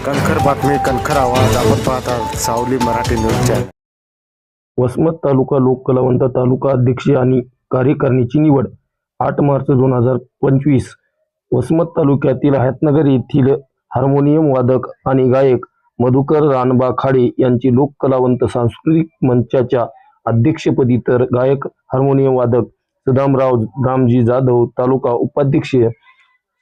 कणखर बातमी, कणखर आवाज. आपण पाहता सावली मराठी न्यूज चॅनल. वसमत तालुका लोककलावंत तालुका अध्यक्ष आणि कार्यकारिणीची निवड 8 मार्च 2025. वसमत तालुक्यातील हयातनगर येथील हार्मोनियम वादक आणि गायक मधुकर रानबा खाडे यांची लोककलावंत सांस्कृतिक मंचाच्या अध्यक्षपदी, तर गायक हार्मोनियम वादक सदामराव रामजी जाधव, तालुका उपाध्यक्ष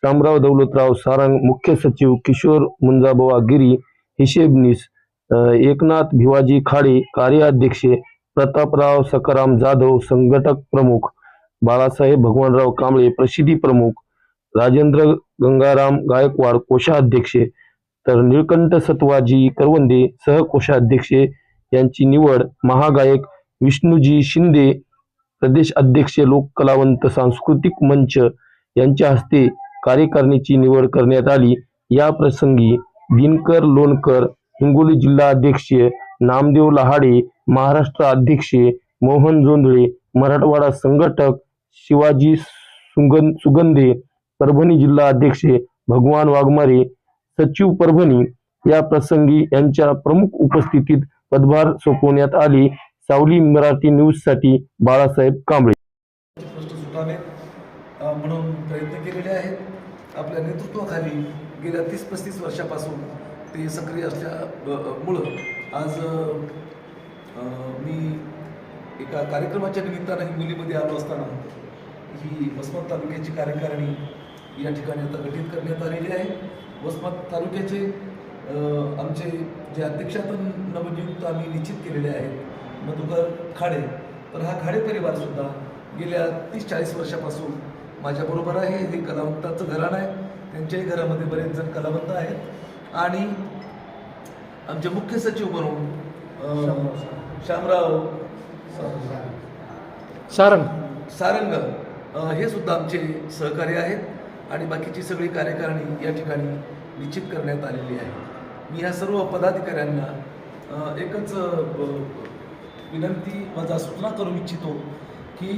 शामराव दौलतराव सारंग, मुख्य सचिव किशोर मुंजाबवा गिरी, हिशेबनीस एकनाथ भिवाजी खाडे, कार्याध्यक्ष प्रतापराव सकाराम जाधव, संघटक प्रमुख बाळासाहेब भगवानराव कांबळे, प्रसिद्धी प्रमुख राजेंद्र गंगाराम गायकवाड, कोषाध्यक्ष तर निळकंठ सतवाजी करवंदे, सहकोषाध्यक्ष यांची निवड महागायक विष्णुजी शिंदे, प्रदेश अध्यक्ष लोककलावंत सांस्कृतिक मंच यांच्या हस्ते कार्यकारिणीची निवड करण्यात आली. या प्रसंगी दिनकर लोणकर, हिंगोली जिल्हा अध्यक्ष नामदेव लहाडे, महाराष्ट्र अध्यक्ष मोहन जोंधळे, मराठवाडा संघटक शिवाजी सुगंधे, परभणी जिल्हा अध्यक्ष भगवान वाघमारे, सचिव परभणी या प्रसंगी यांच्या प्रमुख उपस्थितीत पदभार सोपवण्यात आले. सावली मराठी न्यूज साठी बाळासाहेब कांबळे. प्रश्न सुटावे म्हणून प्रयत्न केलेले आहेत. आपल्या नेतृत्वाखाली गेल्या 30-35 वर्षापासून ते सक्रिय असल्यामुळं आज मी एका कार्यक्रमाच्या निमित्तानं हिंगोलीमध्ये आलो असताना ही वसमत तालुक्याची कार्यकारिणी या ठिकाणी आता गठीत करण्यात आलेली आहे. वसमत तालुक्याचे आमचे जे अध्यक्षातून नवनियुक्त आम्ही निश्चित केलेले आहेत मधुकर खाडे, तर हा खाडे परिवारसुद्धा गेल्या 30-40 वर्षापासून माझ्याबरोबर आहे. हे कलावंताचं घराणं आहे. त्यांच्याही घरामध्ये बरेच जण कलावंत आहेत आणि आमचे मुख्य सचिव म्हणून शामराव सारंग हे सुद्धा आमचे सहकारी आहेत आणि बाकीची सगळी कार्यकारिणी या ठिकाणी निश्चित करण्यात आलेली आहे. मी ह्या सर्व पदाधिकाऱ्यांना एकच विनंती माझा सूचना करू इच्छितो की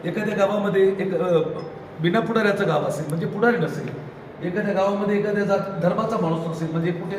एखाद्या गावामध्ये एक बिना पुढाऱ्याचं गाव असेल म्हणजे पुढारी नसेल, एखाद्या गावामध्ये एखाद्या धर्माचा माणूस नसेल म्हणजे कुठे